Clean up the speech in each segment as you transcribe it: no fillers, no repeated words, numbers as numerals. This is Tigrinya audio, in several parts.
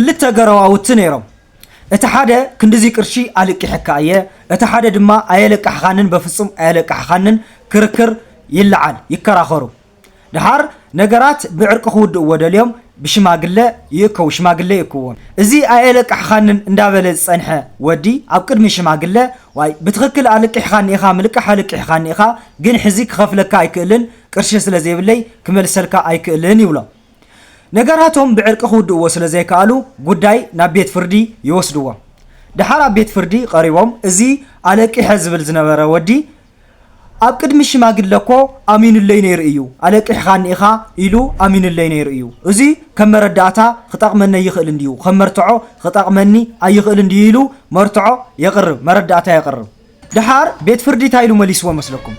ክልተ ገረዋውት ነይሮም እቲ ሓደ ክንድዚ ቅርሺ አልቅሕካ እየ እቲ ሓደ ድማ አየለቅሕኻንን በፍጹም አየለቅሕኻንን ክርክር ይልዓል ይከራኸሩ ድሃር ነገራት ብዕርቅ ክውድእዎ ደልዮም ብሽማግለ ይእከው ሽማግለ ይእከውን እዚ አየለቅሕኻንን እንዳበለ ጸንሐ ወዲ ኣብ ቅድሚ ሽማግለ ዋይ ብትክክል አልቅሕኻን ኢኻ ምልቅሕ አልቅሕኻን ኢኻ ግን ሕዚ ክኸፍለካ አይክእልን ቅርሺ ስለዘይብለይ ክመልሰልካ አይክእልን ይብሎ ነገራቶም ብዕርቅ ክውድእዎ ስለዘይከኣሉ ጉዳይ ናብ ቤት ፍርዲ ይወስድዎ ድሓር ኣብ ቤት ፍርዲ ቀሪቦም እዚ አለቅሕ ዝብል ዝነበረ ወዲ ኣብ ቅድሚ ሽማግለኮ ኣሚኑለይ ነይሩ እዩ አለቅሕኻን ኢኻ ኢሉ ኣሚኑለይ ነይሩ እዩ እዚ ከም መረዳእታ ክጠቅመኒ ይኽእል እንዲዩ ከም መርትዖ ክጠቅመኒ ኣይኽእል እንዲዩ ኢሉ መርትዖ የቅርብ መረዳእታ የቅርብ ድሓር ቤት ፍርዲ ታይሉ መሊስዎ መስለኩም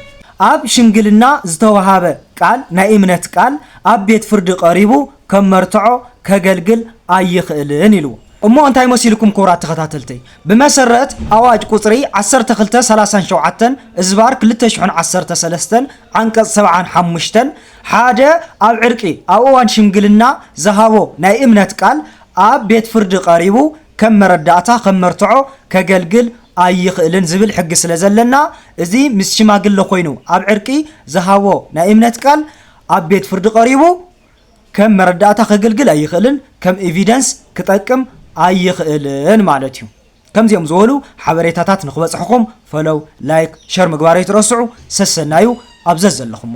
ኣብ ሽምግልና ዝተወሃበ ቃል ናይ እምነት ቃል ኣብ ቤት ፍርዲ ቀሪቡ ከም መርትዖ ከገልግል ኣይኽእልን ኢሉ እሞ እንታይ መሲልኩም ኮራት ተኸታተልተይ በመሰረት አዋጅ ቁጽሪ 1237 ዝባር 2013 አንቀጽ 75 ሓደ ኣብ ዕርቂ ኣብ እዋን ሽምግልና ዝሃቦ ናይ እምነት ቃል ኣብ ቤት ፍርዲ ቀሪቡ ከም መረዳእታ ከም መርትዖ ከገልግል ኣይኽእልን ዝብል ሕጊ ስለዘለና እዚ ምስ ሽማግለ ኮይኑ ኣብ ዕርቂ ዝሃቦ ናይ እምነት ቃል ኣብ ቤት ፍርዲ ቀሪቡ ከም መረዳእታ ከገልግል ኣይኽእልን ከም ኤቪደንስ ክጠቅም ኣይኽእልን ማለት እዩ ከምዚኦም ዝበሉ ሓበሬታታት ንኽበጽሕኩም ፎሎው ላይክ ሸር ምግባር ይትረስዑ ሰሰናዩ ኣብዘዝ ዘለኹሞ